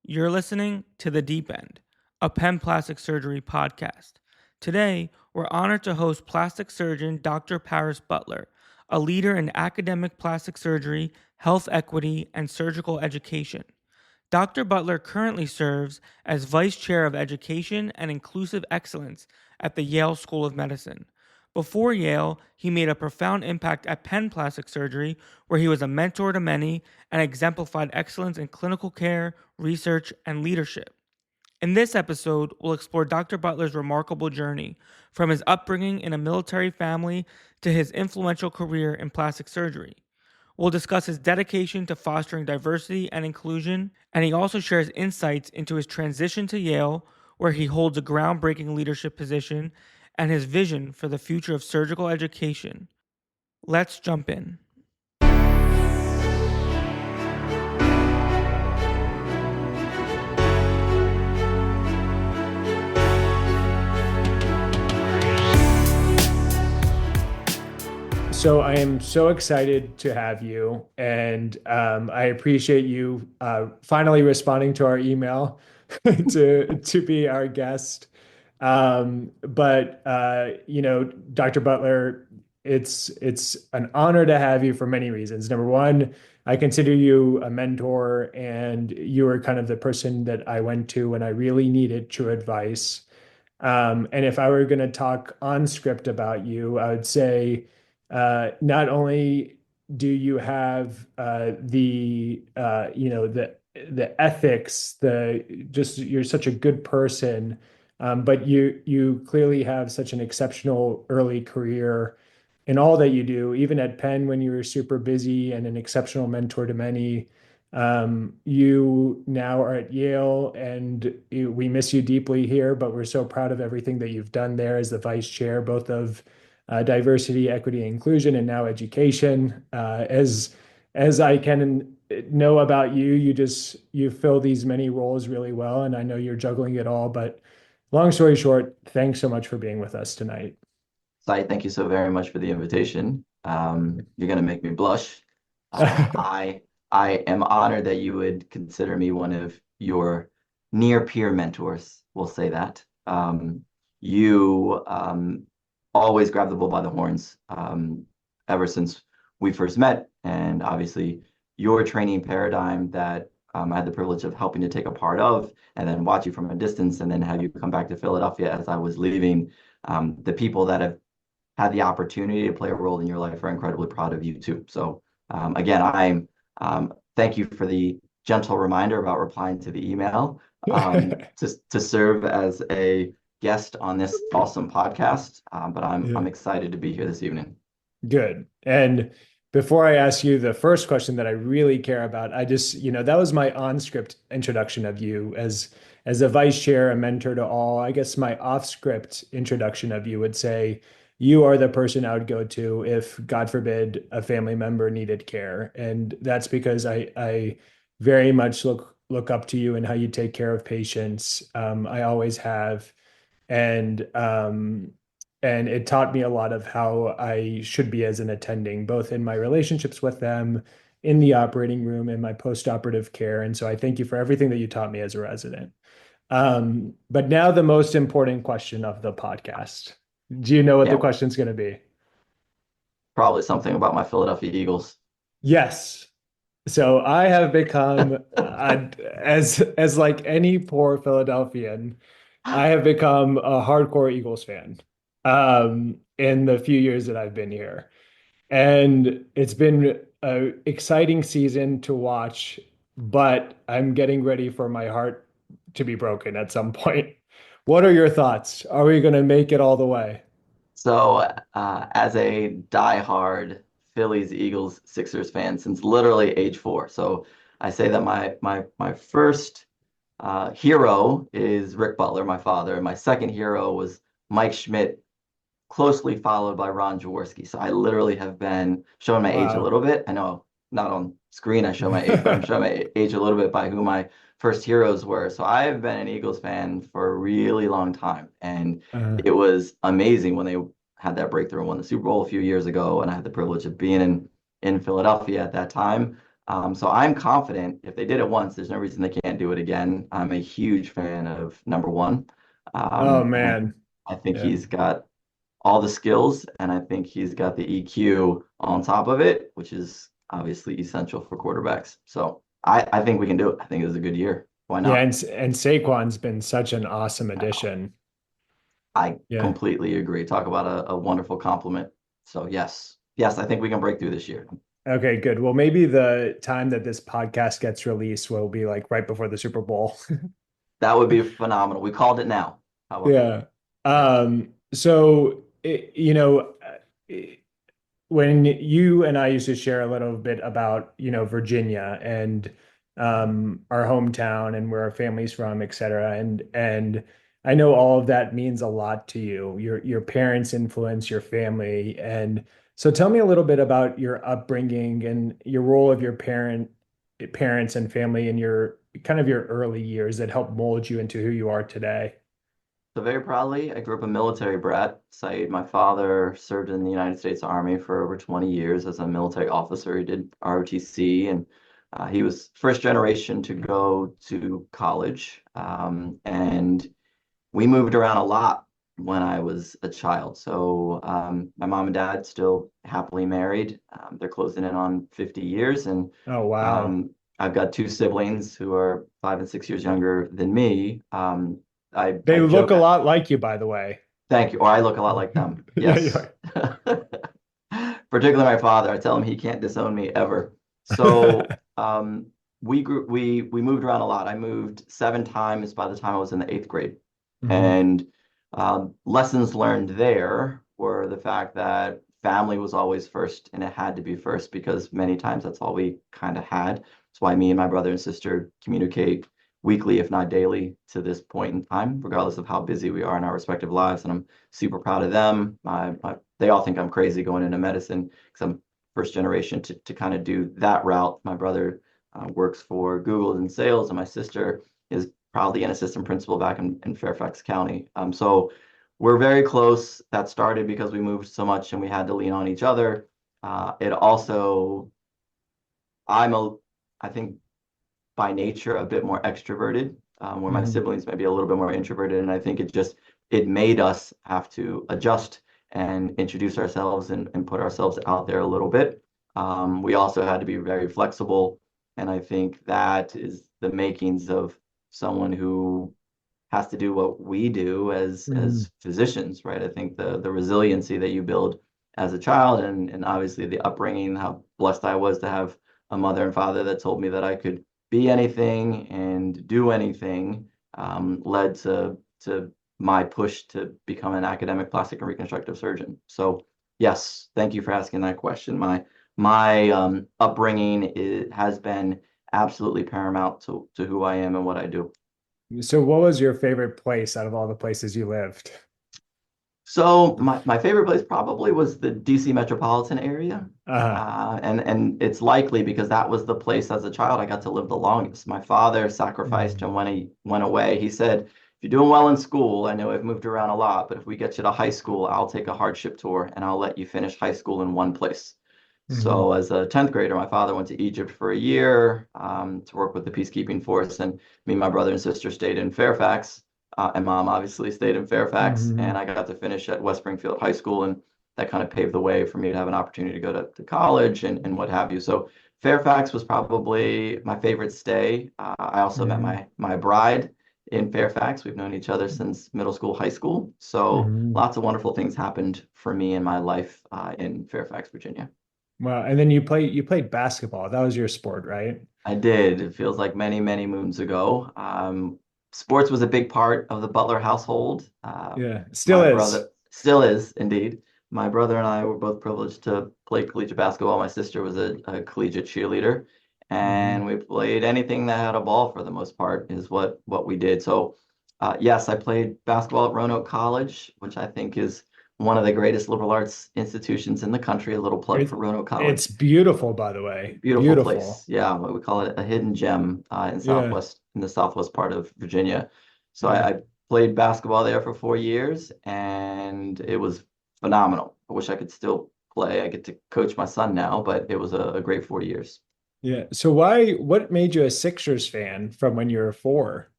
You're listening to The Deep End, a Penn Plastic Surgery podcast. Today, we're honored to host plastic surgeon Dr. Paris Butler, a leader in academic plastic surgery, health equity, and surgical education. Dr. Butler currently serves as Vice Chair of Education and Inclusive Excellence at the Yale School of Medicine. Before Yale, he made a profound impact at Penn Plastic Surgery, where he was a mentor to many and exemplified excellence in clinical care, research, and leadership. In this episode, we'll explore Dr. Butler's remarkable journey, from his upbringing in a military family to his influential career in plastic surgery. We'll discuss his dedication to fostering diversity and inclusion, and he also shares insights into his transition to Yale, where he holds a groundbreaking leadership position, and his vision for the future of surgical education. Let's jump in. So I am so excited to have you, and I appreciate you finally responding to our email to be our guest. Dr. Butler, it's an honor to have you for many reasons. Number one, I consider you a mentor, and you were kind of the person that I went to when I really needed true advice. And if I were going to talk on script about you, I would say not only do you have the ethics, the just you're such a good person, but you clearly have such an exceptional early career in all that you do, even at Penn when you were super busy and an exceptional mentor to many. You now are at Yale, and we miss you deeply here, but we're so proud of everything that you've done there as the vice chair, both of diversity, equity, and inclusion, and now education. As I can know about you, you fill these many roles really well, and I know you're juggling it all. But long story short, thanks so much for being with us tonight. Sai, thank you so very much for the invitation. You're going to make me blush. I am honored that you would consider me one of your near peer mentors. We'll say that. You always grab the bull by the horns ever since we first met. And obviously, your training paradigm that I had the privilege of helping to take a part of, and then watch you from a distance, and then have you come back to Philadelphia as I was leaving. The people that have had the opportunity to play a role in your life are incredibly proud of you too. So again, thank you for the gentle reminder about replying to the email to serve as a guest on this awesome podcast. But I'm excited to be here this evening. Good. And before I ask you the first question that I really care about, that was my on-script introduction of you as a vice chair, a mentor to all. I guess my off-script introduction of you would say, you are the person I would go to if, God forbid, a family member needed care. And that's because I very much look up to you and how you take care of patients. I always have. And it taught me a lot of how I should be as an attending, both in my relationships with them, in the operating room, in my post-operative care. And so I thank you for everything that you taught me as a resident. But now the most important question of the podcast. Do you know what the question's going to be? Probably something about my Philadelphia Eagles. Yes. So I have become, as like any poor Philadelphian, I have become a hardcore Eagles fan in the few years that I've been here. And it's been an exciting season to watch, but I'm getting ready for my heart to be broken at some point. What are your thoughts? Are we going to make it all the way? So, as a diehard Phillies, Eagles, Sixers fan since literally age 4, so I say that my first hero is Rick Butler, my father, and my second hero was Mike Schmidt, closely followed by Ron Jaworski. So I literally have been showing my age a little bit. I know not on screen I show my age, but I'm showing my age a little bit by who my first heroes were. So I have been an Eagles fan for a really long time. And it was amazing when they had that breakthrough and won the Super Bowl a few years ago. And I had the privilege of being in Philadelphia at that time. So I'm confident if they did it once, there's no reason they can't do it again. I'm a huge fan of number one. Oh And man. I think Yeah. he's got all the skills, and I think he's got the EQ on top of it, which is obviously essential for quarterbacks. So I think we can do it. I think it was a good year. Why Yeah, not? and Saquon's been such an awesome addition. I Yeah. completely agree. Talk about a wonderful compliment. So yes, I think we can break through this year. Okay, good. Well, maybe the time that this podcast gets released will be like right before the Super Bowl. That would be phenomenal. We called it now. How about that? Yeah. Yes. So when you and I used to share a little bit about, Virginia and our hometown and where our family's from, et cetera. And I know all of that means a lot to you, your parents' influence, your family. And so tell me a little bit about your upbringing and your role of your parents and family in your kind of your early years that helped mold you into who you are today. So very proudly, I grew up a military brat. Said my father served in the United States Army for over 20 years as a military officer. He did ROTC, and he was first generation to go to college. And we moved around a lot when I was a child. So my mom and dad still happily married. They're closing in on 50 years, and Oh, wow. um, I've got two siblings who are 5 and 6 years younger than me. They I look joke. a lot like you, by the way. Thank you. Or I look a lot like them. Yeah, you're Yes. right. Particularly my father. I tell him he can't disown me ever. So we moved around a lot. I moved 7 times by the time I was in the 8th grade. Mhm. And lessons learned there were the fact that family was always first, and it had to be first because many times that's all we kind of had. That's why me and my brother and sister communicate weekly, if not daily, to this point in time, regardless of how busy we are in our respective lives. And I'm super proud of them. They all think I'm crazy going into medicine because I'm first generation to kind of do that route. My brother works for Google in sales, and my sister is proudly an assistant principal back in Fairfax County. So we're very close. That started because we moved so much and we had to lean on each other. It also, I'm a, I think by nature a bit more extroverted, where my Mhm. siblings may be a little bit more introverted, and I think it made us have to adjust and introduce ourselves and put ourselves out there a little bit. We also had to be very flexible, and I think that is the makings of someone who has to do what we do Mhm. as physicians, right? I think the resiliency that you build as a child, and obviously the upbringing, how blessed I was to have a mother and father that told me that I could be anything and do anything, led to my push to become an academic plastic and reconstructive surgeon. So yes, thank you for asking that question. My upbringing has been absolutely paramount to who I am and what I do. So what was your favorite place out of all the places you lived? So my favorite place probably was the DC metropolitan area. Uh-huh. And it's likely because that was the place as a child I got to live the longest. My father sacrificed, Mhm. and when he went away, he said, if you're doing well in school, I know I've moved around a lot, but if we get you to high school, I'll take a hardship tour and I'll let you finish high school in one place. So Mhm. as a 10th grader, my father went to Egypt for a year to work with the peacekeeping force, and me and my brother and sister stayed in Fairfax. And mom obviously stayed in Fairfax, and Mhm. I got to finish at West Springfield High School, and that kind of paved the way for me to have an opportunity to go to college and what have you. So Fairfax was probably my favorite stay. I also met Mhm. my bride in Fairfax. We've known each other since middle school, high school. So Mhm. lots of wonderful things happened for me in my life in Fairfax, Virginia. Well, and then you played basketball. That was your sport, right? I did. It feels like many, many moons ago. Sports was a big part of the Butler household. Yeah, still My is. brother still is, indeed. My brother and I were both privileged to play collegiate basketball. My sister was a collegiate cheerleader, and Mhm. we played anything that had a ball for the most part is what we did. So, yes, I played basketball at Roanoke College, which I think is one of the greatest liberal arts institutions in the country. A little plug It's for Roanoke it's College. beautiful, by the way. Beautiful place. Beautiful. Yeah, we call it a hidden gem Yeah. in the southwest part of Virginia. So Yeah. I played basketball there for 4 years, and it was phenomenal. I wish I could still play. I get to coach my son now, but it was a great 4 years. Yeah. So what made you a Sixers fan from when you were 4?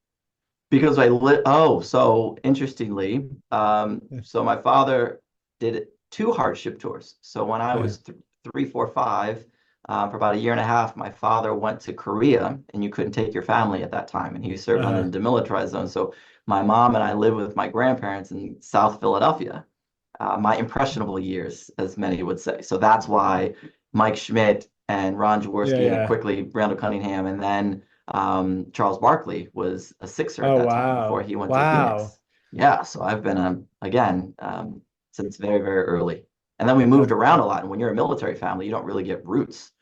Because so interestingly, so my father did two hardship tours. So when I Uh, was th 3, 4, 5, for about a year and a half, my father went to Korea, and you couldn't take your family at that time, and he served on the uh, demilitarized zone. So my mom and I lived with my grandparents in South Philadelphia, my impressionable years, as many would say. So that's why Mike Schmidt and Ron yeah, Jaworski, and then yeah. quickly Randall Cunningham, and then Charles Barkley was a Sixer at Oh, that time before wow. he went to Wow. Phoenix. Yeah, so I've been again since very, very early. And then we moved That, around a lot. And when you're a military family, you don't really get roots.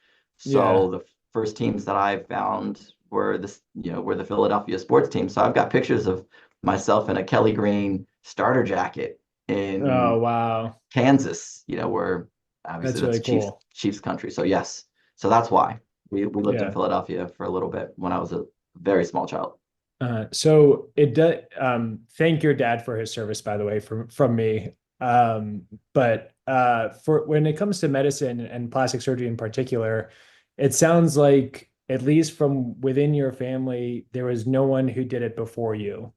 yeah. So the first teams that I found were the Philadelphia sports teams. So I've got pictures of myself in a Kelly Green starter jacket Oh, in wow. Kansas, where obviously That's that's really cool. Chiefs country. So yes, so that's why we lived in Yeah. Philadelphia for a little bit when I was a very small child. So it does, thank your dad for his service, by the way, from me. But for when it comes to medicine and plastic surgery in particular, it sounds like, at least from within your family, there was no one who did it before you.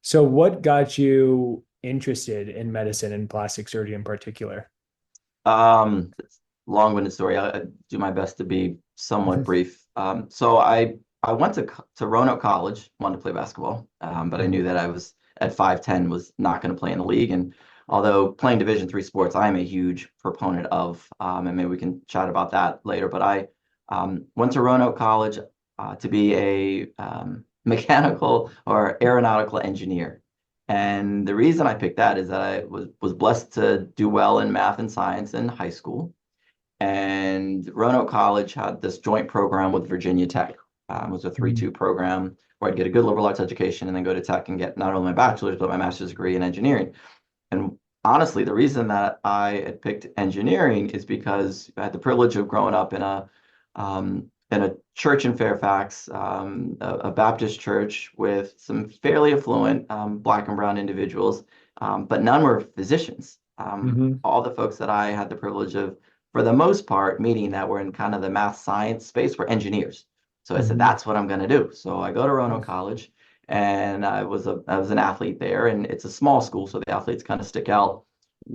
So what got you interested in medicine and plastic surgery in particular? It's a long-winded story. I do my best to be somewhat brief. So I went to Roanoke College, wanted to play basketball, but I knew that I was at 5'10" was not going to play in the league. And although playing Division III sports, I am a huge proponent of, and maybe we can chat about that later. But I went to Roanoke College to be a mechanical or aeronautical engineer. And the reason I picked that is that I was blessed to do well in math and science in high school. And Roanoke College had this joint program with Virginia Tech. It was a 3-2 program where I'd get a good liberal arts education and then go to Tech and get not only my bachelor's, but my master's degree in engineering. And honestly, the reason that I had picked engineering is because I had the privilege of growing up in a church in Fairfax, a Baptist church with some fairly affluent Black and brown individuals, but none were physicians. Hmm. All the folks that I had the privilege of, for the most part, meeting that were in kind of the math science space were engineers. So I said, Hmm. that's what I'm going to do. So I go to Roanoke College, and I was an athlete there, and it's a small school, so the athletes kind of stick out.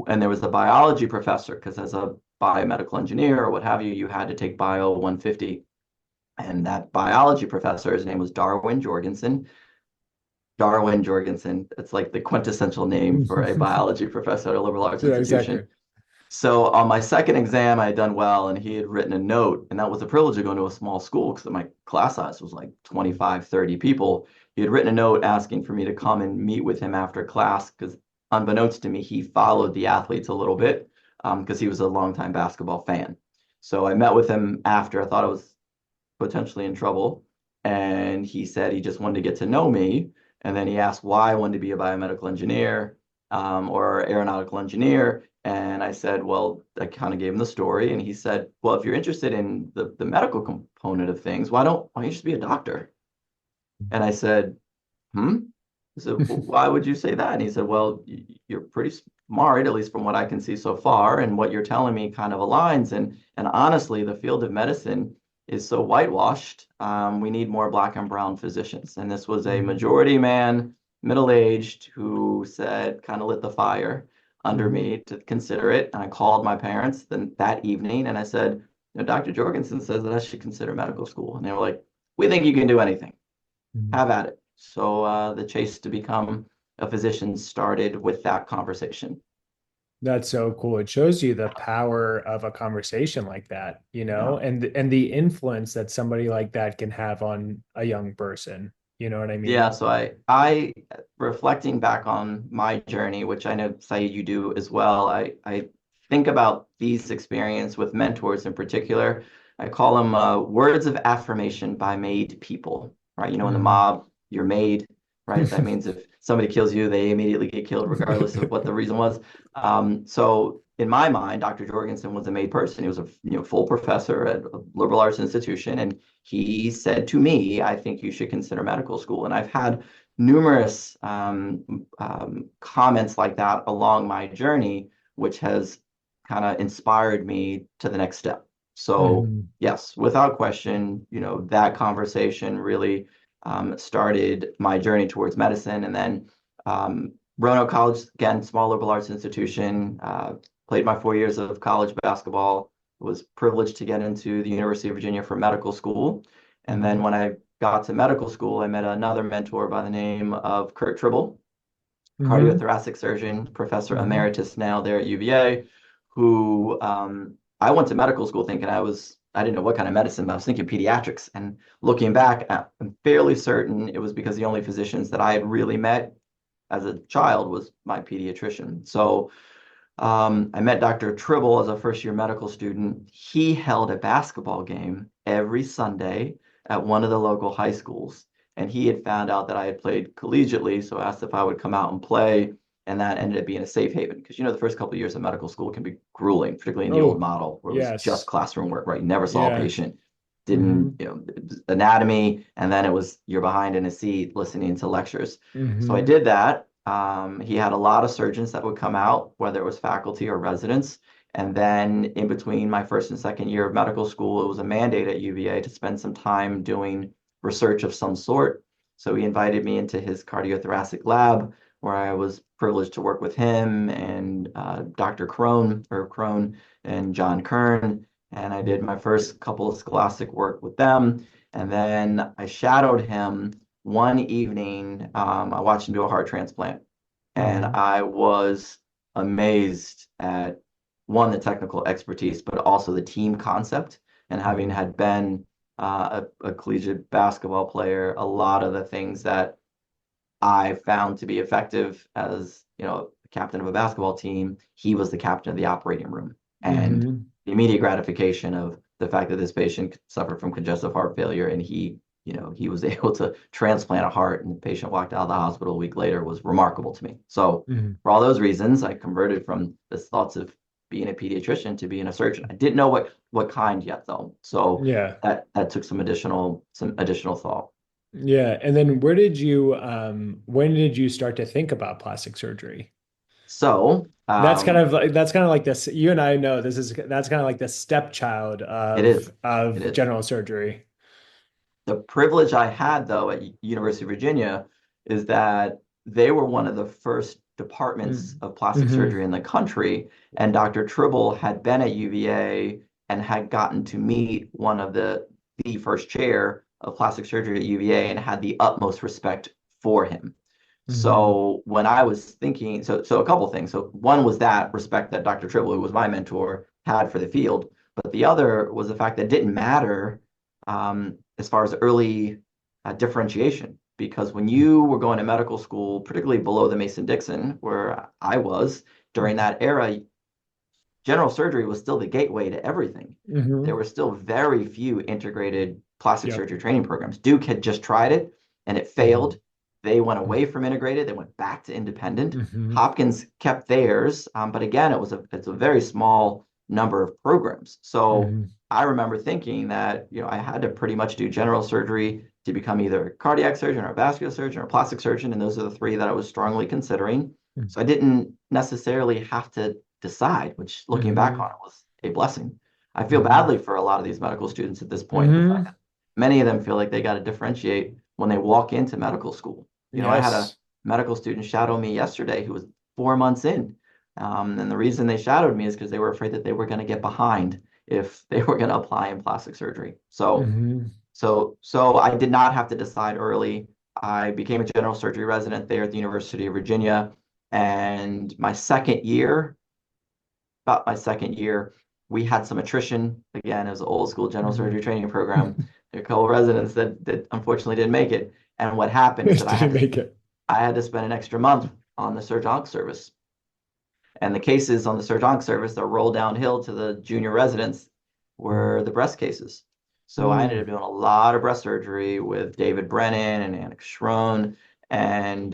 And there was a biology professor, because as a biomedical engineer or what have you, you had to take Bio 150. And that biology professor, his name was Darwin Jorgensen. Darwin Jorgensen, it's like the quintessential name for a biology professor at a liberal arts Yeah, exactly. institution. So on my second exam, I had done well, and he had written a note, and that was the privilege of going to a small school because my class size was like 25, 30 people. He had written a note asking for me to come and meet with him after class because, unbeknownst to me, he followed the athletes a little bit because he was a longtime basketball fan. So I met with him after. I thought I was potentially in trouble. And he said he just wanted to get to know me. And then he asked why I wanted to be a biomedical engineer or aeronautical engineer. And I said, well, I kind of gave him the story. And he said, well, if you're interested in the medical component of things, why don't you just be a doctor? And I said, hmm? I said, well, why would you say that? And he said, well, you're pretty smart, at least from what I can see so far, and what you're telling me kind of aligns. And honestly, the field of medicine is so whitewashed. We need more black and brown physicians. And this was a Hmm. majority man, middle-aged, who said, kind of lit the fire under Hmm. me to consider it. And I called my parents that evening and I said, Dr. Jorgensen says that I should consider medical school. And they were like, we think you can do anything. Have at it. So the chase to become a physician started with that conversation. That's so cool. It shows you the power of a conversation like that, Yeah. and the influence that somebody like that can have on a young person. You know what I Yeah, mean? so I reflecting back on my journey, which I know Saeed you do as well. I think about these experience with mentors in particular. I call them words of affirmation by made people, right? In the Mhm. mob, you're made, right? That means if somebody kills you, they immediately get killed regardless of what the reason was. So in my mind, Dr. Jorgensen was a made person. He was a full professor at a liberal arts institution, and he said to me, I think you should consider medical school. And I've had numerous comments like that along my journey, which has kind of inspired me to the next step. So Mhm. yes, without question, that conversation really started my journey towards medicine. And then Roanoke College, again, small liberal arts institution, played my 4 years of college basketball, was privileged to get into the University of Virginia for medical school. And then Mhm. when I got to medical school, I met another mentor by the name of Kurt Tribble, Mhm. cardiothoracic surgeon, professor Mhm. emeritus now there at UVA, who I went to medical school thinking I didn't know what kind of medicine, but I was thinking pediatrics. And looking back, I'm fairly certain it was because the only physicians that I had really met as a child was my pediatrician. So I met Dr. Tribble as a first year medical student. He held a basketball game every Sunday at one of the local high schools. And he had found out that I had played collegiately, so asked if I would come out and play. And that ended up being a safe haven because the first couple of years of medical school can be grueling, particularly in the old Oh, model where it was just yes. classroom work, right? You never saw a Yeah. patient, didn't, Mhm. anatomy, and then it was you're behind in a seat listening to lectures. So I Mhm. did that. He had a lot of surgeons that would come out, whether it was faculty or residents. And then in between my first and second year of medical school, it was a mandate at UVA to spend some time doing research of some sort. So he invited me into his cardiothoracic lab, where I was privileged to work with him and Dr. Crone and John Kern. And I did my first couple of scholastic work with them. And then I shadowed him one evening. I watched him do a heart transplant, and Mhm. I was amazed at one, the technical expertise, but also the team concept. And having Mhm. had been a collegiate basketball player, a lot of the things that I found to be effective as, the captain of a basketball team, he was the captain of the operating room. And Mhm. the immediate gratification of the fact that this patient suffered from congestive heart failure and he was able to transplant a heart and the patient walked out of the hospital a week later was remarkable to me. So Mhm. for all those reasons, I converted from the thoughts of being a pediatrician to being a surgeon. I didn't know what kind yet though. So Yeah. that took some additional thought. Yeah. And then when did you start to think about plastic surgery? So That's kind of like this. You and I know that's kind of like the stepchild it is. It of is. general surgery. The privilege I had, though, at University of Virginia is that they were one of the first departments of plastic Mm-hmm. surgery in the country, and Dr. Tribble had been at UVA and had gotten to meet one of the first chair of plastic surgery at UVA and had the utmost respect for him. Mm-hmm. So when I was thinking, so a couple things. So one was that respect that Dr. Tribble, who was my mentor, had for the field, but the other was the fact that it didn't matter as far as early differentiation. Because when you were going to medical school, particularly below the Mason-Dixon, where I was during that era, general surgery was still the gateway to everything. There Mm-hmm. were still very few integrated plastic Yep. surgery training programs. Duke had just tried it and it Mm-hmm. failed. They went away from integrated, they went back to independent. Mm-hmm. Hopkins kept theirs, but again, it's a very small number of programs. So Mm-hmm. I remember thinking that I had to pretty much do general surgery to become either a cardiac surgeon or a vascular surgeon or a plastic surgeon, and those are the three that I was strongly considering. So I didn't necessarily have to decide, which looking back on Mm-hmm. it was a blessing. I feel Mm-hmm. badly for a lot of these medical students at this point. The fact Mm-hmm. that many of them feel like they got to differentiate when they walk into medical school. I had a Yes. medical student shadow me yesterday who was 4 months in. And the reason they shadowed me is because they were afraid that they were going to get behind if they were going to apply in plastic surgery. So, Mm-hmm. so I did not have to decide early. I became a general surgery resident there at the University of Virginia. And about my second year, we had some attrition. Again, it was an old school general surgery training program. There were a couple of residents that unfortunately didn't make it. And what happened is that Didn't make it. I had to spend an extra month on the surg-onc service. And the cases on the surg-onc service that roll downhill to the junior residents were the breast cases. So I ended Mm-hmm. up doing a lot of breast surgery with David Brennan and Annick Schroen. And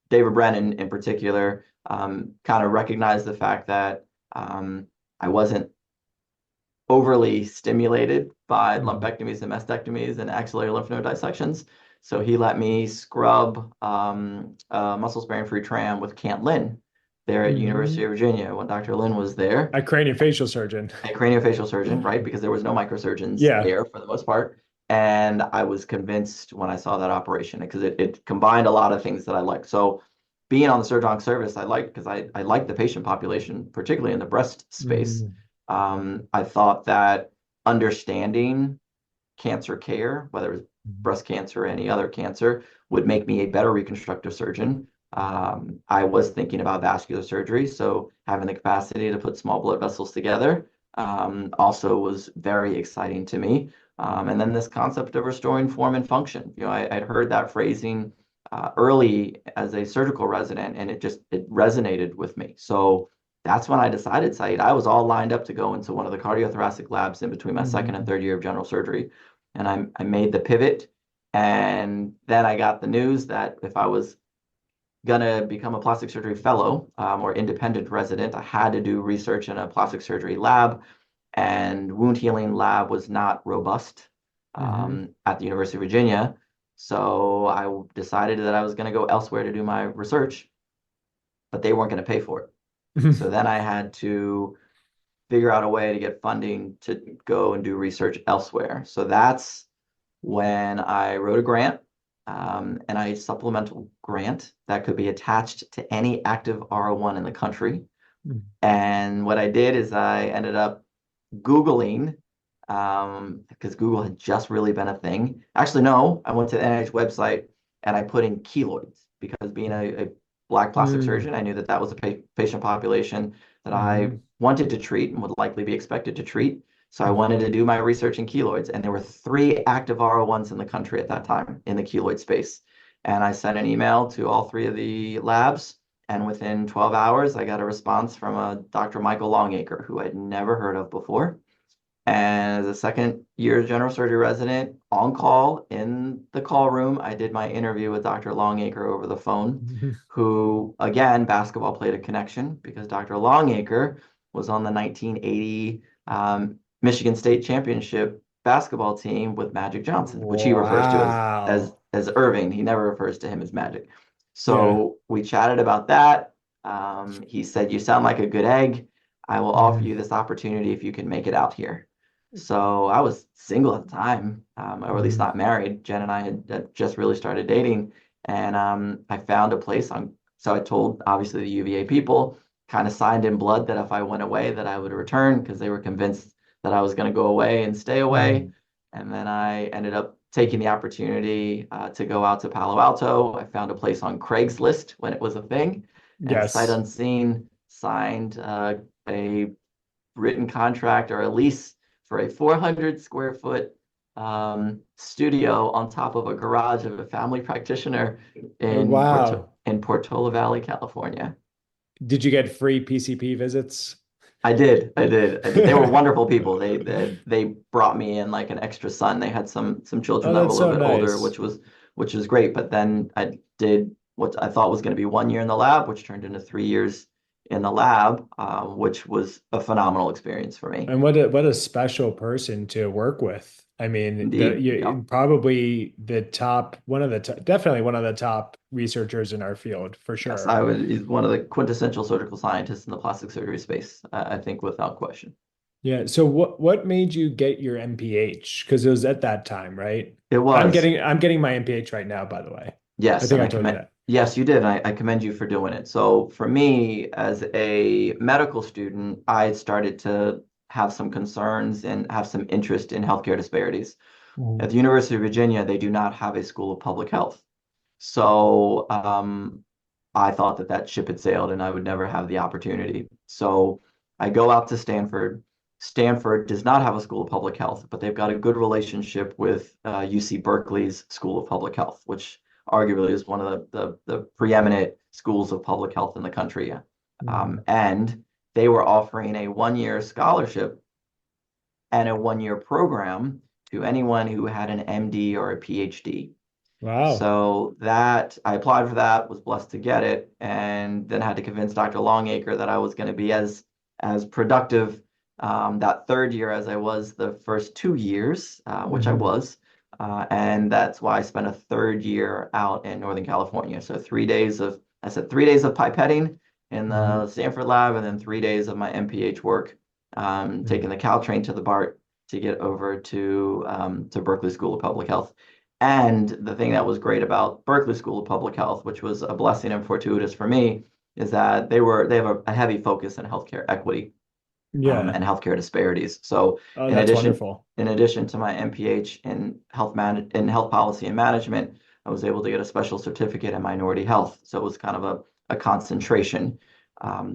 David Brennan in particular kind of recognized the fact that I wasn't overly stimulated by Mm-hmm. lumpectomies and mastectomies and axillary lymph node dissections. So he let me scrub muscle sparing free tram with Cant-Lin. there at University Hmm. of Virginia when Dr. Lin was there, A craniofacial surgeon. a craniofacial surgeon, right? Because there was no microsurgeons Yeah. there for the most part. And I was convinced when I saw that operation because it combined a lot of things that I liked. So being on the surgeon service, I liked because I liked the patient population, particularly in the breast space. Mm. I thought that understanding cancer care, whether it's breast cancer or any other cancer, would make me a better reconstructive surgeon. I was thinking about vascular surgery, so having the capacity to put small blood vessels together also was very exciting to me. And then this concept of restoring form and function. I'd heard that phrasing early as a surgical resident, and it resonated with me. So that's when I decided, Saeed, I was all lined up to go into one of the cardiothoracic labs in between my second and Mhm. third year of general surgery. And I made the pivot. And then I got the news that if I was going to become a plastic surgery fellow or independent resident, I had to do research in a plastic surgery lab. And wound healing lab was not robust Mhm. at the University of Virginia. So I decided that I was going to go elsewhere to do my research, but they weren't going to pay for it. So then I had to figure out a way to get funding to go and do research elsewhere. So that's when I wrote a grant and a supplemental grant that could be attached to any active R01 in the country. And what I did is I ended up Googling, because Google had just really been a thing. Actually, no, I went to the NIH website and I put in keloids because being a Black plastic Mm. surgeon, I knew that that was a patient population that I Mhm. wanted to treat and would likely be expected to treat. So I Mhm. wanted to do my research in keloids, and there were three active R01s in the country at that time in the keloid space. And I sent an email to all three of the labs, and within 12 hours, I got a response from a Dr. Michael Longacre, who I'd never heard of before. And as a second year general surgery resident on call in the call room, I did my interview with Dr. Longacre over the phone, who, again, basketball played a connection because Dr. Longacre was on the 1980 Michigan State Championship basketball team with Magic Johnson, which he refers to Wow. as Irving. He never refers to him as Magic. Yeah. So we chatted about that. He said, "You sound like a good egg. I will offer Mhm. you this opportunity if you can make it out here." So I was single at the time, or at least Mhm. not married. Jen and I had just really started dating, and I found a place on. So I told obviously the UVA people, kind of signed in blood that if I went away, that I would return because they were convinced that I was going to go away and stay away. Mhm. And then I ended up taking the opportunity to go out to Palo Alto. I found a place on Craigslist when it was a thing, and sight Yes. unseen signed a written contract or a lease for a 400 square foot studio on top of a garage of a family practitioner Wow. in Portola Valley, California. Did you get free PCP visits? I did. They were wonderful people. They brought me in like an extra son. They had some children Oh, that were a that's little so bit older, nice. which was great. But then I did what I thought was going to be 1 year in the lab, which turned into 3 years in the lab, which was a phenomenal experience for me. And what a special person to work with. I mean, Indeed. Yeah. probably the top, one of the top, definitely one of the top researchers in our field for Yes, sure. he's one of the quintessential surgical scientists in the plastic surgery space, I think without question. Yeah. So what made you get your MPH? Because it was at that time, right? It was. I'm getting my MPH right now, by the way. I Yes, think and I told you that. yes, you did. I commend you for doing it. So for me, as a medical student, I started to have some concerns and have some interest in healthcare disparities. At Mhm. the University of Virginia, they do not have a school of public health. So I thought that that ship had sailed and I would never have the opportunity. So I go out to Stanford. Stanford does not have a school of public health, but they've got a good relationship with UC Berkeley's School of Public Health, which arguably is one of the preeminent schools of public health in the country. Mhm. And they were offering a 1 year scholarship and a 1 year program to anyone who had an MD or a PhD. Wow. So that I applied for that, was blessed to get it, and then had to convince Dr. Longacre that I was going to be as productive that third year as I was the first 2 years, which I Mhm. was. And that's why I spent a third year out in Northern California. So 3 days of, I said 3 days of pipetting in Hmm. the Stanford lab, and then 3 days of my MPH work, taking the Caltrain to the BART to get over to Berkeley School of Public Health. And the thing that was great about Berkeley School of Public Health, which was a blessing and fortuitous for me, is that they have a heavy focus in healthcare equity, Yeah. and healthcare disparities. So Oh, in that's addition, wonderful. in addition to my MPH in health policy and management, I was able to get a special certificate in minority health. So it was kind of a concentration,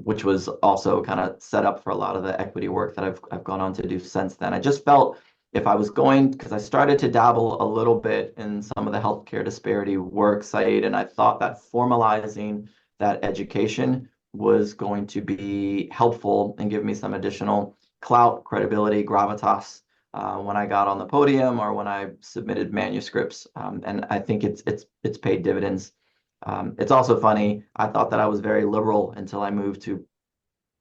which was also kind of set up for a lot of the equity work that I've gone on to do since then. I just felt if I was going, because I started to dabble a little bit in some of the healthcare disparity work site, and I thought that formalizing that education was going to be helpful and give me some additional clout, credibility, gravitas when I got on the podium or when I submitted manuscripts. And I think it's paid dividends. It's also funny. I thought that I was very liberal until I moved to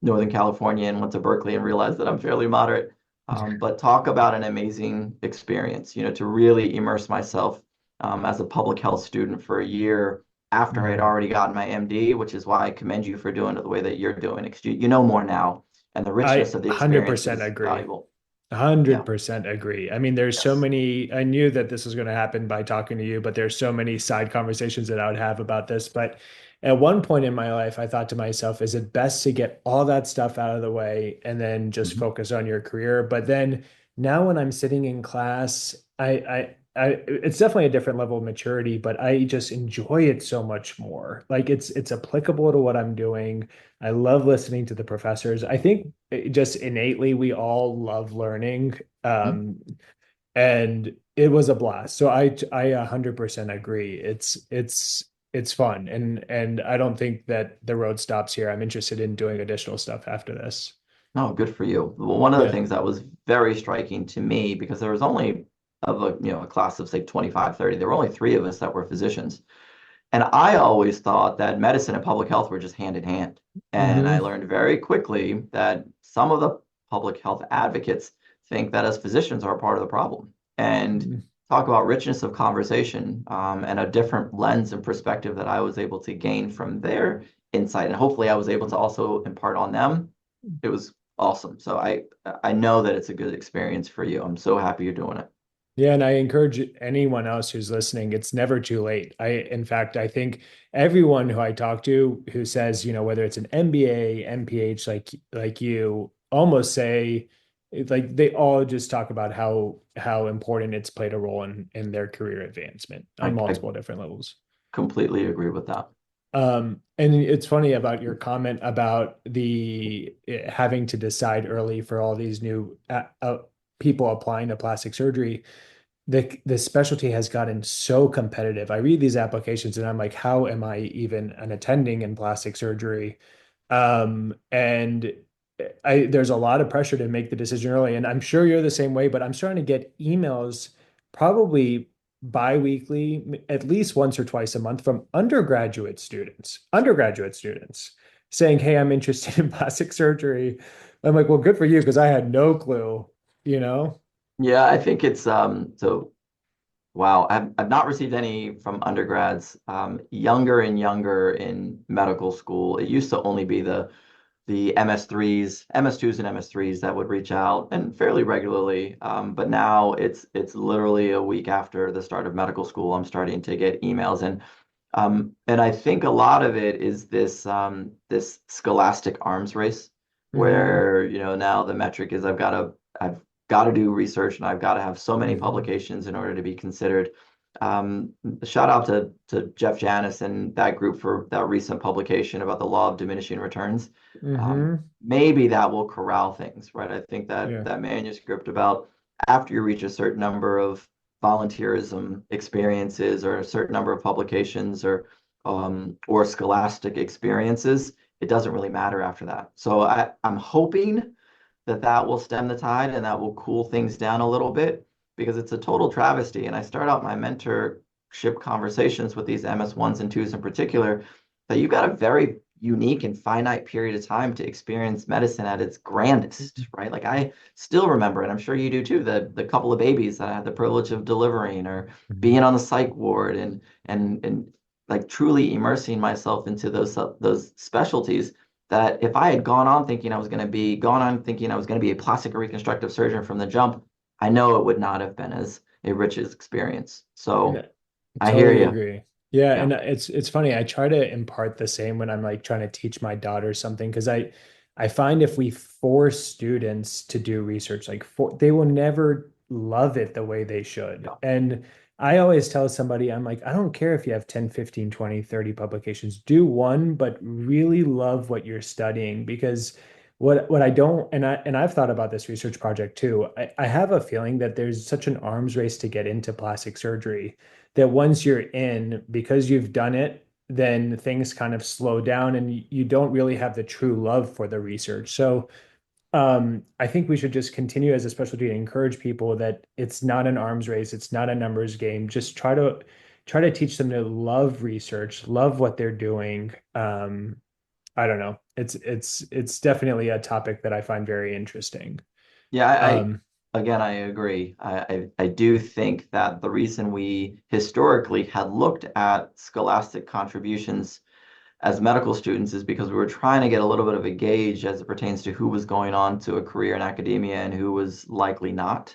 Northern California and went to Berkeley and realized that I'm fairly moderate. But talk about an amazing experience, to really immerse myself as a public health student for a year after I had Mhm. already gotten my MD, which is why I commend you for doing it the way that you're doing it, 'cause you know more now, and the richness I of the experience 100% is agree. valuable. Yeah. 100% agree. I mean, there's so Yes. many, I knew that this was going to happen by talking to you, but there's so many side conversations that I would have about this. But at one point in my life, I thought to myself, is it best to get all that stuff out of the way and then just Mhm. focus on your career? But then now when I'm sitting in class, it's definitely a different level of maturity, but I just enjoy it so much more. Like it's applicable to what I'm doing. I love listening to the professors. I think just innately we all love learning. Mhm. And it was a blast. So I 100% agree. It's fun, and I don't think that the road stops here. I'm interested in doing additional stuff after this. No, good for you. Well, one of the Yeah. things that was very striking to me, because there was only of a class of say 25, 30, there were only three of us that were physicians. And I always thought that medicine and public health were just hand in hand. And I Hmm. learned very quickly that some of the public health advocates think that as physicians are a part of the problem. And talk about richness of conversation, and a different lens and perspective that I was able to gain from their insight. And hopefully I was able to also impart on them. It was awesome. So I know that it's a good experience for you. I'm so happy you're doing it. Yeah, and I encourage anyone else who's listening, it's never too late. In fact, I think everyone who I talk to who says, whether it's an MBA, MPH, like you, almost say, like they all just talk about how important it's played a role in their career advancement on I multiple different levels. completely agree with that. And it's funny about your comment about the having to decide early for all these new people applying to plastic surgery. The specialty has gotten so competitive. I read these applications and I'm like, how am I even an attending in plastic surgery? And there's a lot of pressure to make the decision early, and I'm sure you're the same way, but I'm starting to get emails probably bi-weekly, at least once or twice a month from undergraduate students saying, "Hey, I'm interested in plastic surgery." I'm like, "Well, good for you," because I had no clue, you know? Yeah, I think it's so wow. I've not received any from undergrads. Younger and younger in medical school. It used to only be the MS3s, MS2s and MS3s that would reach out and fairly regularly. But now it's literally a week after the start of medical school, I'm starting to get emails. And I think a lot of it is this scholastic arms race Hmm. where, now the metric is I've got to do research and I've got to have so many Hmm. publications in order to be considered. Um, Shout out to Jeff Janis and that group for that recent publication about the law of diminishing returns. Hmm. Maybe that will corral things, right? I think that Yeah. that manuscript about after you reach a certain number of volunteerism experiences or a certain number of publications or scholastic experiences, it doesn't really matter after that. So I'm hoping that that will stem the tide and that will cool things down a little bit because it's a total travesty. And I start out my mentorship conversations with these MS1s and 2s in particular that you've got a very unique and finite period of time to experience medicine at its grandest, right? Like I still remember, and I'm sure you do too, the couple of babies that I had the privilege of delivering or being on the psych ward and like truly immersing myself into those specialties. that if I had gone on thinking I was going to be a plastic and reconstructive surgeon from the jump, I know it would not have been as a rich as experience. No, So I hear totally you. agree. Yeah, Yeah. and it's funny. I try to impart the same when I'm like trying to teach my daughter something because I find if we force students to do research, they will never love it the way they should. Yeah. And I always tell somebody, I'm like, I don't care if you have 10, 15, 20, 30 publications. Do one, but really love what you're studying because what I don't and I've thought about this research project too. I have a feeling that there's such an arms race to get into plastic surgery that once you're in, because you've done it, then things kind of slow down and you don't really have the true love for the research. So I think we should just continue as a specialty to encourage people that it's not an arms race, it's not a numbers game. Just try to teach them to love research, love what they're doing. I don't know. It's definitely a topic that I find very interesting. Yeah, Um, again, I agree. I do think that the reason we historically had looked at scholastic contributions as medical students is because we were trying to get a little bit of a gauge as it pertains to who was going on to a career in academia and who was likely not.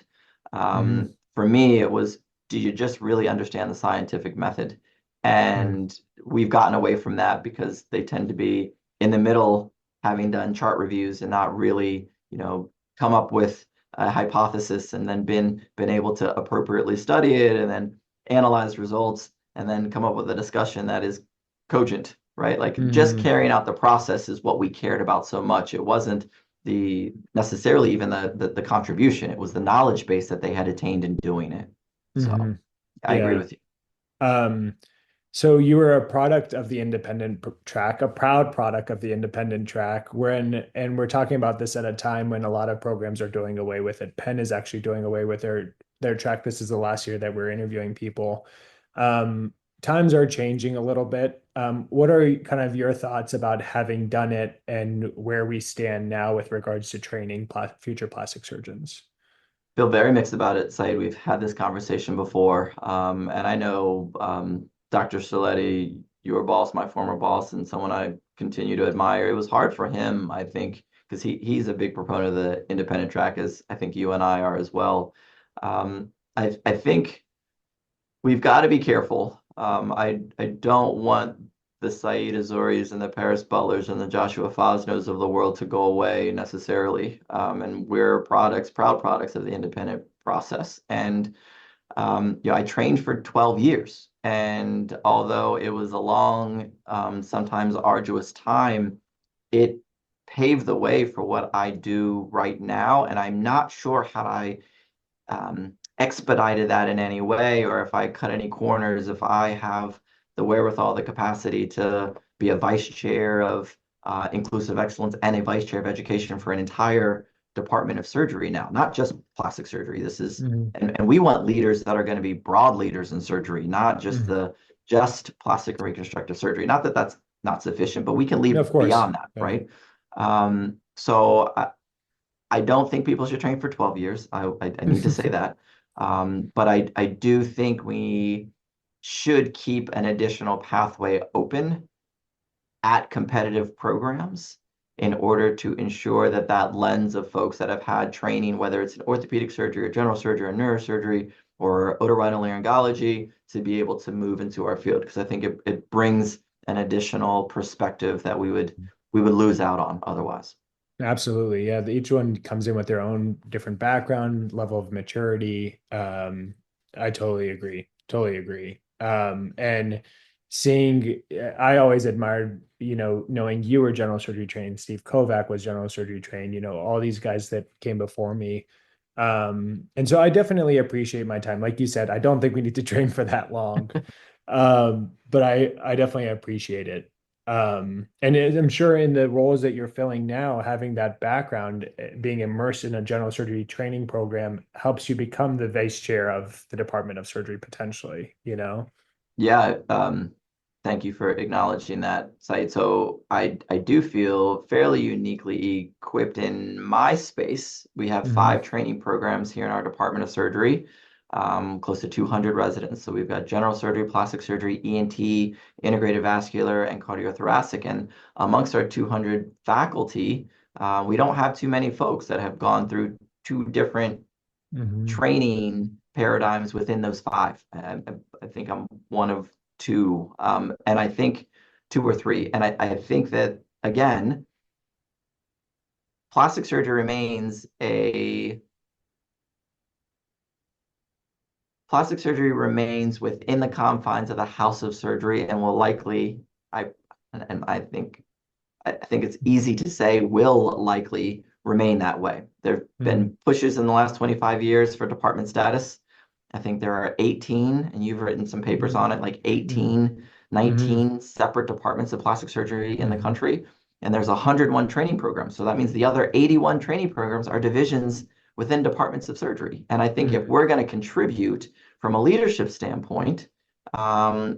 mhm, For me, it was, do you just really understand the scientific method? mhm, And we've gotten away from that because they tend to be in the middle, having done chart reviews and not really, come up with a hypothesis and then been able to appropriately study it and then analyze results and then come up with a discussion that is cogent, right? Like just mhm, carrying out the process is what we cared about so much. It wasn't the necessarily even the contribution. It was the knowledge base that they had attained in doing it. So mhm. I agree Yeah. with you. Um, so you were a product of the track, a proud product of the independent track. And we're talking about this at a time when a lot of programs are doing away with it. Penn is actually doing away with their track. This is the last year that we're interviewing people. Um, Times are changing a little bit. What are kind of your thoughts about having done it and where we stand now with regards to training future plastic surgeons? Feel very mixed about it, Said. We've had this conversation before. And I know Dr. Stiletti, your boss, my former boss, and someone I continue to admire. It was hard for him, I think, because he's a big proponent of the independent track, as I think you and I are as well. I think we've got to be careful. I don't want the Saeed Azuris and the Paris Butlers and the Joshua Fosnos of the world to go away necessarily. And we're proud products of the independent process. And I trained for 12 years. And although it was a long, sometimes arduous time, it paved the way for what I do right now. And I'm not sure how expedited that in any way, or if I cut any corners, if I have the wherewithal, the capacity to be a vice chair of inclusive excellence and a vice chair of education for an entire department of surgery now, not just plastic surgery. This is, Mhm, and we want leaders that are going to be broad leaders in surgery, not just mhm. the just plastic and reconstructive surgery. Not that that's not sufficient, but we can No, leave of course. beyond that, Yeah. right? So I don't think people should train for 12 years. I need to say that. But I do think we should keep an additional pathway open at competitive programs in order to ensure that that lens of folks that have had training, whether it's in orthopedic surgery or general surgery or neurosurgery or otorhinolaryngology, to be able to move into our field. Because I think it brings an additional perspective that we would lose out on otherwise. Absolutely. Yeah. Each one comes in with their own different background, level of maturity. I totally agree. Totally agree. And I always admired, knowing you were general surgery trained, Steve Kovac was general surgery trained, all these guys that came before me. And so I definitely appreciate my time. Like you said, I don't think we need to train for that long. But I definitely appreciate it. I'm sure in the roles that you're filling now, having that background, being immersed in a general surgery training program helps you become the vice chair of the Department of Surgery potentially, you know? Yeah, thank you for acknowledging that site. So I do feel fairly uniquely equipped in my space. We have Hmm. 5 training programs here in our Department of Surgery. close to 200 residents. So we've got general surgery, plastic surgery, ENT, integrated vascular, and cardiothoracic. And amongst our 200 faculty, we don't have too many folks that have gone through two different training paradigms within those five. I think I'm one of two, and I think two or three. And I think that, again, plastic surgery remains within the confines of the house of surgery and will likely, I think it's easy to say will likely remain that way. There have been pushes in the last 25 years for department status. I think there are 18, and you've written some papers on it, like 18, 19 separate departments of plastic surgery in the country. And there's 101 training programs. So that means the other 81 training programs are divisions within departments of surgery. And I think if we're going to contribute from a leadership standpoint,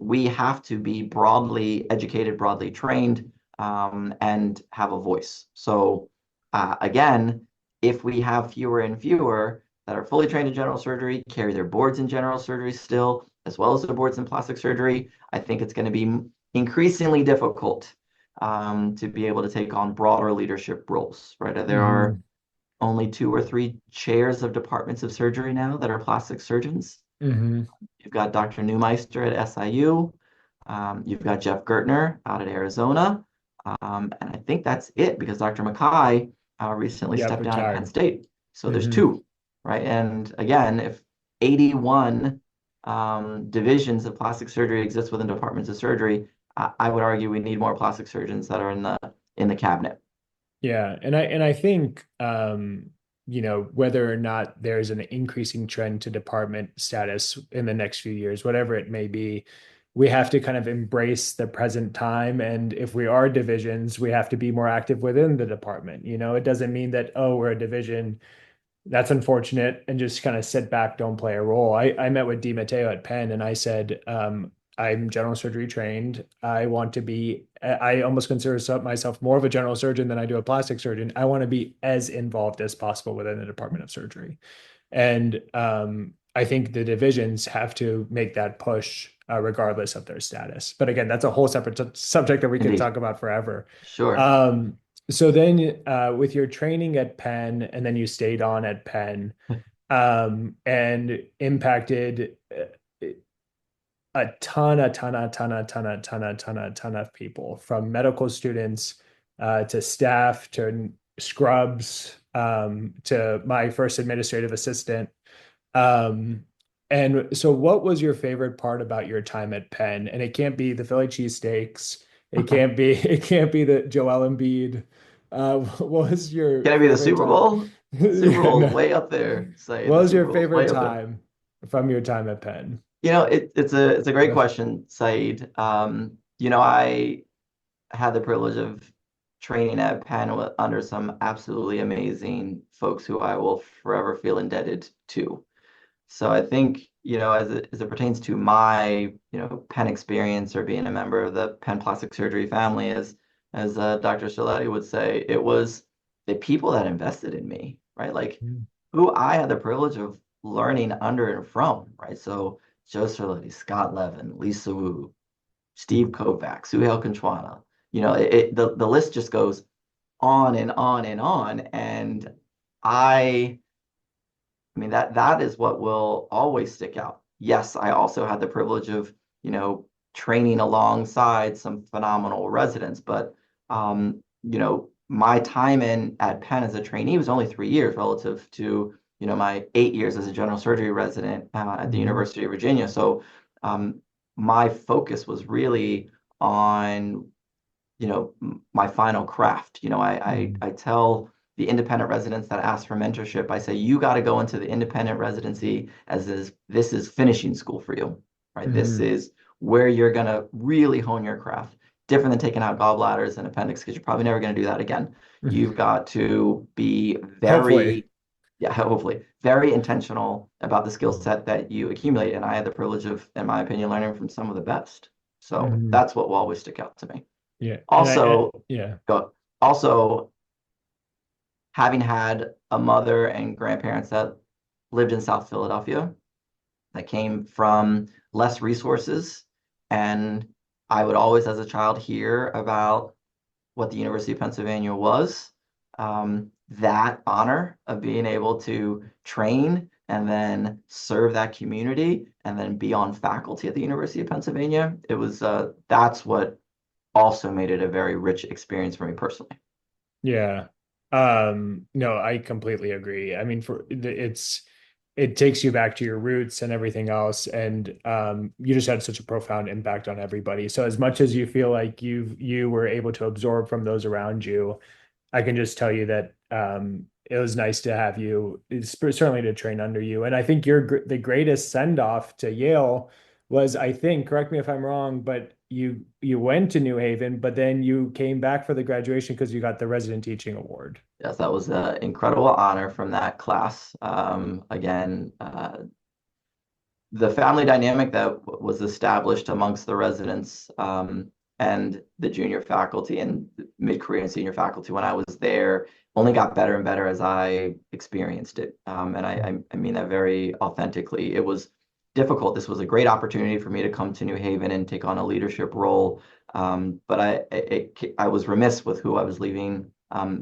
we have to be broadly educated, broadly trained, and have a voice. So again, if we have fewer and fewer that are fully trained in general surgery, carry their boards in general surgery still, as well as their boards in plastic surgery, I think it's going to be increasingly difficult to be able to take on broader leadership roles, right? There are only 2 or 3 chairs of departments of surgery now that are plastic surgeons. You've got Dr. Neumeister at SIU. You've got Jeff Gertner out at Arizona. And I think that's it because Dr. Mackay recently stepped down at Penn State. So there's 2, right? And again, if 81 divisions of plastic surgery exist within departments of surgery, I would argue we need more plastic surgeons that are in the cabinet. Yeah, and I think whether or not there's an increasing trend to department status in the next few years, whatever it may be, we have to kind of embrace the present time. And if we are divisions, we have to be more active within the department. It doesn't mean that, oh, we're a division, that's unfortunate, and just kind of sit back, don't play a role. I met with Di Matteo at Penn and I said, I'm general surgery trained. I almost consider myself more of a general surgeon than I do a plastic surgeon. I want to be as involved as possible within the Department of Surgery. And I think the divisions have to make that push regardless of their status. But again, that's a whole separate subject that we can talk about forever. Sure. So then with your training at Penn, and then you stayed on at Penn and impacted a ton of people, from medical students to staff to scrubs to my first administrative assistant. And so what was your favorite part about your time at Penn? And it can't be the Philly cheesesteaks. It can't be the Joel Embiid. What was your Can it be the favorite Super time? Bowl? Super Bowl's No. way up there. Say What the was Super your Bowl's way favorite up there. time from your time at Penn? It's a great question, Saeed. I had the privilege of training at Penn under some absolutely amazing folks who I will forever feel indebted to. So I think, as it pertains to my, Penn experience or being a member of the Penn plastic surgery family, as Dr. Stiletti would say, it was the people that invested in me, right? Like who I had the privilege of learning under and from, right? So Joe Stiletti, Scott Levin, Lisa Wu, Steve Kovacs, Suhail Kanchwana, the list just goes on and on and on. And I mean, that is what will always stick out. Yes, I also had the privilege of, training alongside some phenomenal residents, but my time at Penn as a trainee was only 3 years relative to, my 8 years as a general surgery resident at the University of Virginia. So my focus was really on, my final craft. I tell the independent residents that ask for mentorship, I say, you got to go into the independent residency this is finishing school for you, right? This is where you're going to really hone your craft. Different than taking out gallbladders and appendix, because you're probably never going to do that again. You've got to be hopefully very intentional about the skill set that you accumulate. And I had the privilege of, in my opinion, learning from some of the best. So that's what will always stick out to me. Yeah. Also, also having had a mother and grandparents that lived in South Philadelphia, that came from less resources. And I would always, as a child, hear about what the University of Pennsylvania was. That honor of being able to train and then serve that community and then be on faculty at the University of Pennsylvania, that's what also made it a very rich experience for me personally. Yeah. No, I completely agree. I mean, it takes you back to your roots and everything else, and you just had such a profound impact on everybody. So as much as you feel like you were able to absorb from those around you, I can just tell you that it was nice to have you, certainly to train under you. And I think the greatest send off to Yale was, I think, correct me if I'm wrong, but you went to New Haven, but then you came back for the graduation because you got the resident teaching award. Yes, that was an incredible honor from that class. Again, the family dynamic that was established amongst the residents and the junior faculty and mid-career and senior faculty when I was there only got better and better as I experienced it. And I mean that very authentically. It was difficult. This was a great opportunity for me to come to New Haven and take on a leadership role. But I was remiss with who I was leaving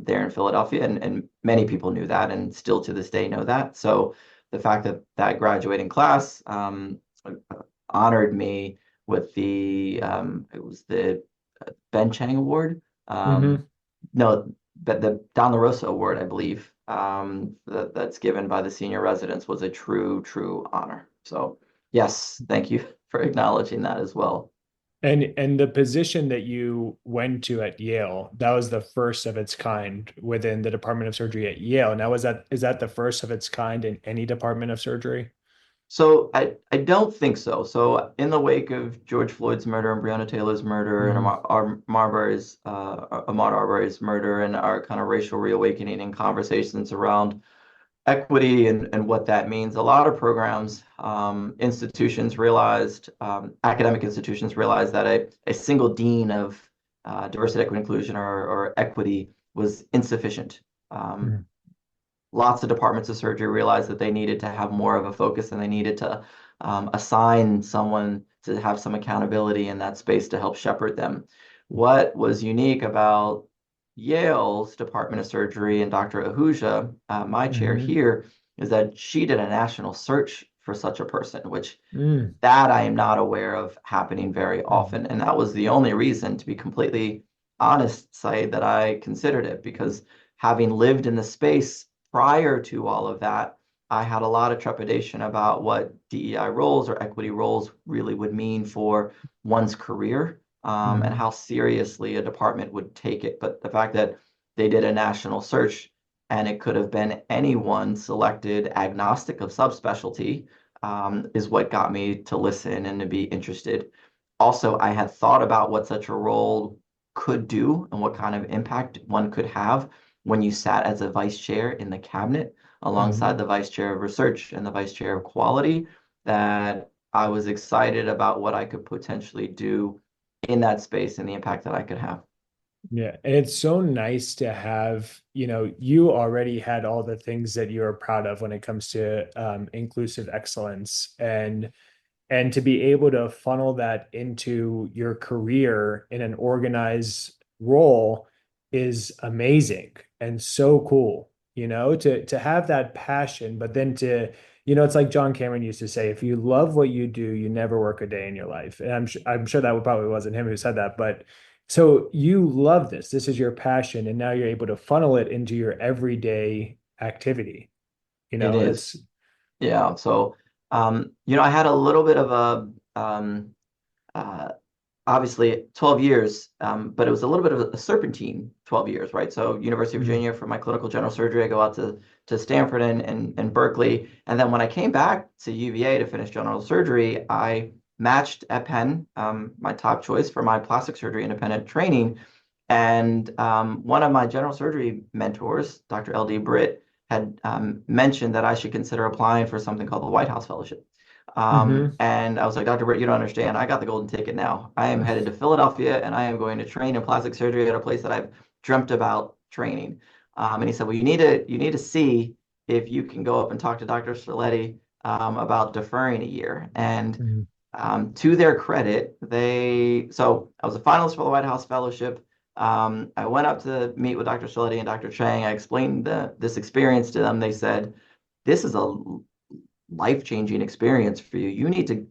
there in Philadelphia, and many people knew that, and still to this day know that. So the fact that that graduating class honored me with it was the Ben Chang Award. Mm-hmm. No, but the Don La Rosa Award, I believe, that's given by the senior residents was a true honor. So yes, thank you for acknowledging that as well. And the position that you went to at Yale, that was the first of its kind within the Department of Surgery at Yale. Now, is that the first of its kind in any department of surgery? So I don't think so. So in the wake of George Floyd's murder and Breonna Taylor's murder and Mm-hmm. Ahmaud Arbery's murder and our kind of racial reawakening and conversations around equity and what that means, a lot of programs, institutions realized, academic institutions realized that a single dean of diversity, equity, inclusion, or equity was insufficient. Um, Lots of departments of surgery realized that they needed to have more of a focus and they needed to assign someone to have some accountability in that space to help shepherd them. What was unique about Yale's Department of Surgery and Dr. Ahuja, my chair Mm-hmm. here, is that she did a national search for such a person, which Mm-hmm. that I am not aware of happening very often. And that was the only reason, to be completely honest, Saeed, that I considered it, because having lived in the space prior to all of that, I had a lot of trepidation about what DEI roles or equity roles really would mean for one's career, and Mm-hmm. how seriously a department would take it. But the fact that they did a national search and it could have been anyone selected agnostic of subspecialty, is what got me to listen and to be interested. Also, I had thought about what such a role could do and what kind of impact one could have when you sat as a vice chair in the cabinet Mm-hmm. alongside the vice chair of research and the vice chair of quality, that I was excited about what I could potentially do in that space and the impact that I could have. Yeah, and it's so nice to have, you already had all the things that you're proud of when it comes to inclusive excellence, and to be able to funnel that into your career in an organized role is amazing and so cool, to have that passion, but then it's like John Cameron used to say, if you love what you do, you never work a day in your life. And I'm sure that probably wasn't him who said that, but so you love this. This is your passion, and now you're able to funnel it into your everyday activity. It is. It's Yeah. So, I had a little bit of uh, obviously 12 years, but it was a little bit of a serpentine 12 years, right? So University of mm, Virginia for my clinical general surgery, I go out to Stanford and Berkeley. And then when I came back to UVA to finish general surgery, I matched at Penn, my top choice for my plastic surgery independent training. And one of my general surgery mentors, Dr. LD Britt, had mentioned that I should consider applying for something called the White House Fellowship. hmm And I was like, Dr. Britt, you don't understand. I got the golden ticket now. I am headed to Philadelphia and I am going to train in plastic surgery at a place that I've dreamt about training. And he said, well, you need to see if you can go up and talk to Dr. Sterletti about deferring a year. And Mhm. to their credit, so I was a finalist for the White House Fellowship. I went up to meet with Dr. Shaletti and Dr. Chang. I explained this experience to them. They said, this is a life-changing experience for you. You need to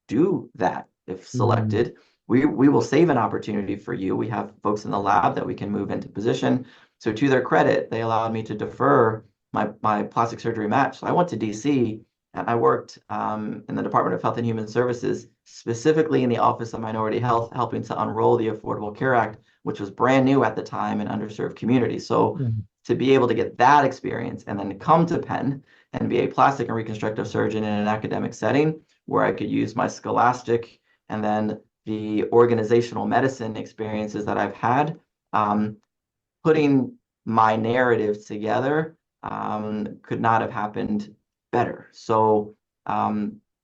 do that if Mhm. selected. We will save an opportunity for you. We have folks in the lab that we can move into position. So to their credit, they allowed me to defer my plastic surgery match. So I went to DC and I worked in the Department of Health and Human Services, specifically in the Office of Minority Health, helping to unroll the Affordable Care Act, which was brand new at the time in underserved communities. So Mhm. to be able to get that experience and then to come to Penn and be a plastic and reconstructive surgeon in an academic setting where I could use my scholastic and then the organizational medicine experiences that I've had, um, putting my narrative together could not have happened better. So,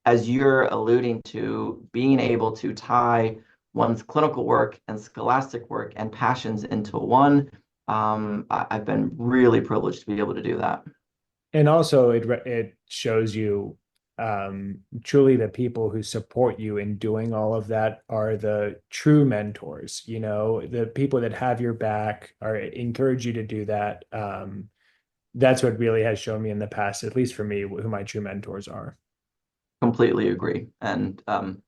as you're alluding to, being able to tie one's clinical work and scholastic work and passions into one, I've been really privileged to be able to do that. And also it shows you truly the people who support you in doing all of that are the true mentors, the people that have your back or encourage you to do that. That's what really has shown me in the past, at least for me, who my true mentors are. Completely agree. And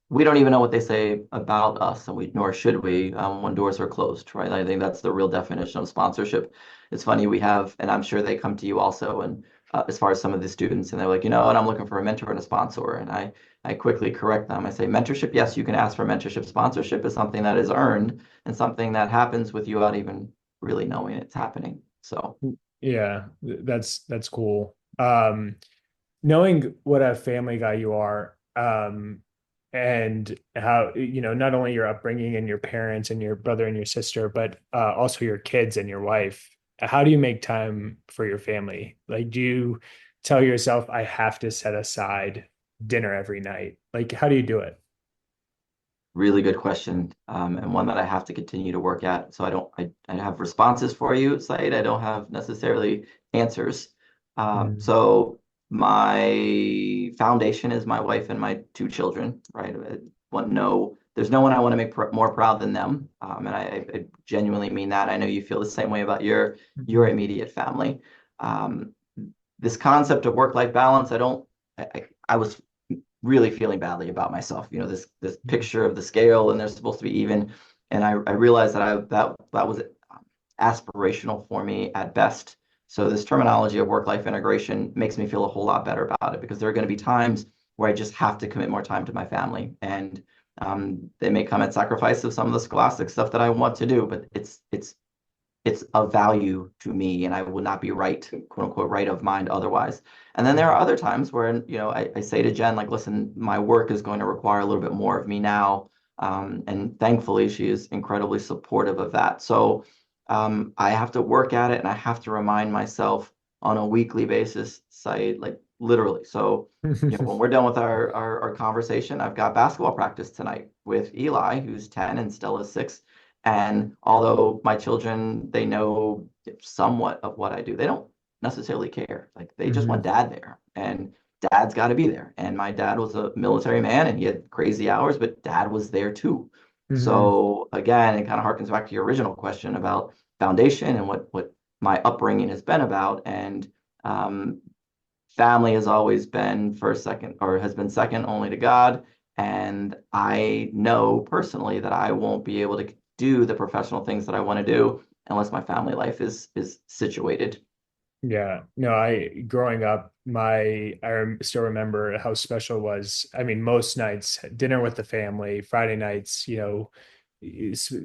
we don't even know what they say about us, and we nor should we when doors are closed, right? I think that's the real definition of sponsorship. It's funny we have, and I'm sure they come to you also, and as far as some of the students, and they're like, and I'm looking for a mentor and a sponsor, and I quickly correct them. I say, mentorship, yes, you can ask for mentorship. Sponsorship is something that is earned and something that happens with you without even really knowing it's happening. So. Yeah, that's cool. Knowing what a family guy you are, and how, not only your upbringing and your parents and your brother and your sister, but also your kids and your wife. How do you make time for your family? Like, do you tell yourself, I have to set aside dinner every night? Like, how do you do it? Really good question, and one that I have to continue to work at. So I have responses for you, Said. I don't have necessarily answers. Mm. So my foundation is my wife and my two children, right? There's no one I want to make more proud than them, and I genuinely mean that. I know you feel the same way about your Mhm. immediate family. Um, this concept of work-life balance, I was really feeling badly about myself. This picture of the scale, and they're supposed to be even, and I realized that was aspirational for me at best. So this terminology of work-life integration makes me feel a whole lot better about it because there are going to be times where I just have to commit more time to my family, and they may come at sacrifice of some of the scholastic stuff that I want to do, but it's of value to me and I would not be right, quote unquote, right of mind otherwise. And then there are other times where, I say to Jen, like, listen, my work is going to require a little bit more of me now. And thankfully, she is incredibly supportive of that. So I have to work at it and I have to remind myself on a weekly basis, say, like literally. So, when we're done with our conversation, I've got basketball practice tonight with Eli, who's 10 and Stella's 6. And although my children, they know somewhat of what I do, they don't necessarily care. Like they just want Mhm. dad there, and dad's got to be there. And my dad was a military man, and he had crazy hours, but dad was there too. Mhm. So again, it kind of harkens back to your original question about foundation and what my upbringing has been about. And um, family has always been first, second, or has been second only to God. And I know personally that I won't be able to do the professional things that I want to do unless my family life is situated. Yeah, no, growing up, still remember how special it was. I mean, most nights, dinner with the family, Friday nights,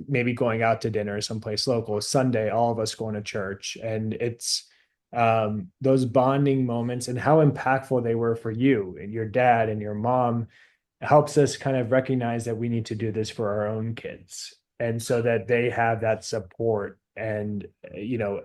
maybe going out to dinner someplace local, Sunday, all of us going to church. And it's those bonding moments and how impactful they were for you and your dad and your mom helps us kind of recognize that we need to do this for our own kids. And so that they have that support and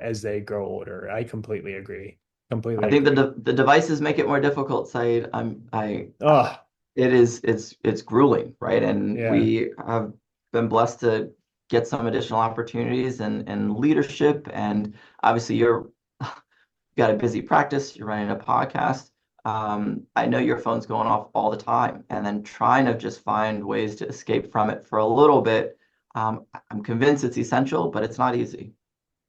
as they grow older. I completely agree. I Completely think agree. the devices make it more difficult, Said. Oh, It's grueling, right? And yeah. we have been blessed to get some additional opportunities and leadership. And obviously, you've got a busy practice. You're running a podcast. I know your phone's going off all the time, and then trying to just find ways to escape from it for a little bit. I'm convinced it's essential, but it's not easy.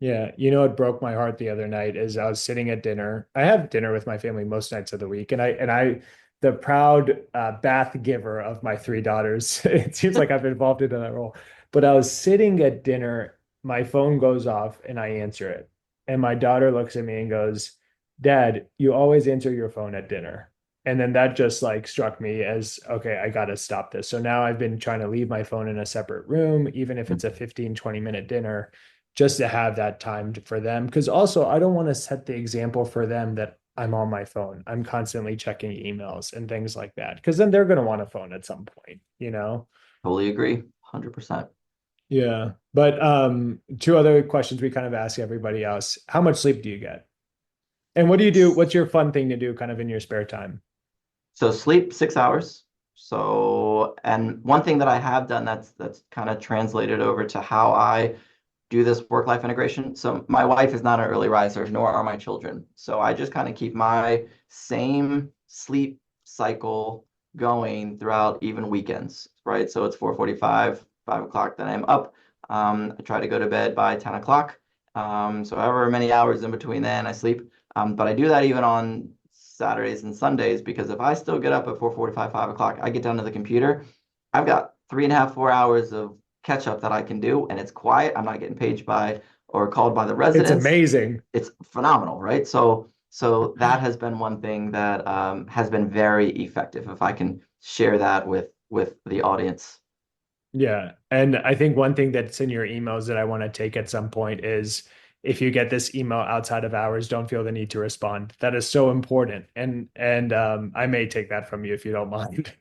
Yeah, you know what broke my heart the other night is I was sitting at dinner. I have dinner with my family most nights of the week, and the proud bath giver of my three daughters. It seems like I've been involved in that role. But I was sitting at dinner, my phone goes off, and I answer it, and my daughter looks at me and goes, "Dad, you always answer your phone at dinner." And then that just like struck me as, okay, I got to stop this. So now I've been trying to leave my phone in a separate room, even if it's a 15, 20-minute dinner just to have that time for them. Because also, I don't want to set the example for them that I'm on my phone. I'm constantly checking emails and things like that. Because then they're going to want a phone at some point, you know? Totally agree, 100%. Yeah. But two other questions we kind of ask everybody else. How much sleep do you get? And what do you do? What's your fun thing to do kind of in your spare time? So sleep 6 hours. So, and one thing that I have done that's kind of translated over to how I do this work-life integration. So my wife is not an early riser, nor are my children. So I just kind of keep my same sleep cycle going throughout even weekends, right? So it's 4:45, 5 o'clock that I'm up. I try to go to bed by 10 o'clock. So however many hours in between then I sleep. But I do that even on Saturdays and Sundays because if I still get up at 4:45, 5 o'clock, I get down to the computer. I've got 3.5, 4 hours of catch up that I can do, and it's quiet. I'm not getting paged by or called by the It's residents. amazing. It's phenomenal, right? So that has been one thing that has been very effective. If I can share that with the audience. Yeah. And I think one thing that's in your emails that I want to take at some point is if you get this email outside of hours, don't feel the need to respond. That is so important. And I may take that from you if you don't mind.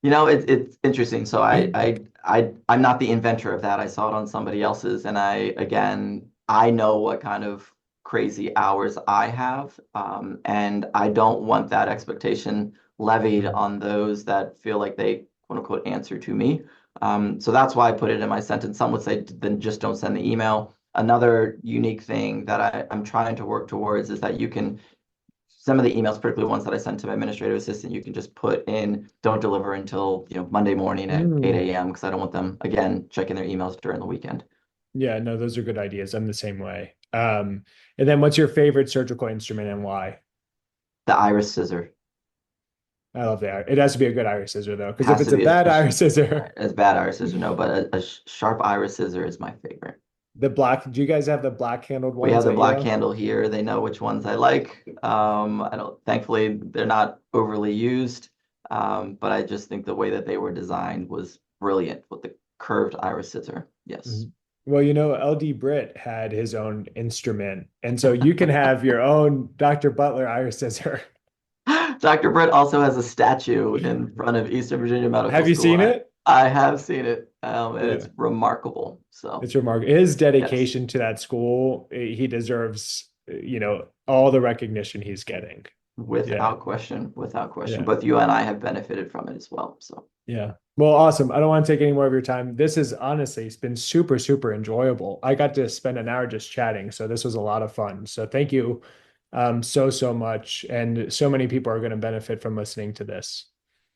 It's interesting. So I'm not the inventor of that. I saw it on somebody else's, and I know what kind of crazy hours I have, and I don't want that expectation levied on those that feel like they quote unquote answer to me. So that's why I put it in my sentence. Some would say then just don't send the email. Another unique thing that I'm trying to work towards is that you can some of the emails, particularly ones that I sent to my administrative assistant, you can just put in don't deliver until Monday morning at Mm. 8 a.m. because I don't want them again checking their emails during the weekend. Yeah, no, those are good ideas. I'm the same way. And then what's your favorite surgical instrument and why? The iris scissor I love that. It has to be a good iris scissor though, because if has it's to a be bad iris scissor, as bad iris scissor, no, but a sharp iris scissor is my favorite. the black, do you guys have the black handled We have ones the at black Yale? handle here. They know which ones I like. I don't, thankfully, they're not overly used, but I just think the way that they were designed was brilliant with the curved iris scissor. Yes. Mhm. Well, LD Britt had his own instrument, and so you can have your own Dr. Butler iris scissor. Dr. Britt also has a statue in front of Eastern Virginia Medical Have you School. seen it? I have seen it, and it's Yeah, remarkable. So, it's remarkable. His yes, dedication to that school, he deserves, all the recognition he's getting. Yeah, without question, without question. yeah. Both you and I have benefited from it as well. So, Yeah. Well, awesome. I don't want to take any more of your time. This is honestly, it's been super, super enjoyable. I got to spend an hour just chatting, so this was a lot of fun. So thank you so, so much. And so many people are going to benefit from listening to this.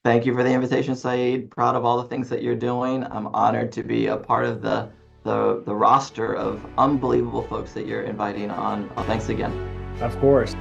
thank you for the invitation, Saeed. Proud of all the things that you're doing. I'm honored to be a part of the roster of unbelievable folks that you're inviting on. Thanks again. Of course.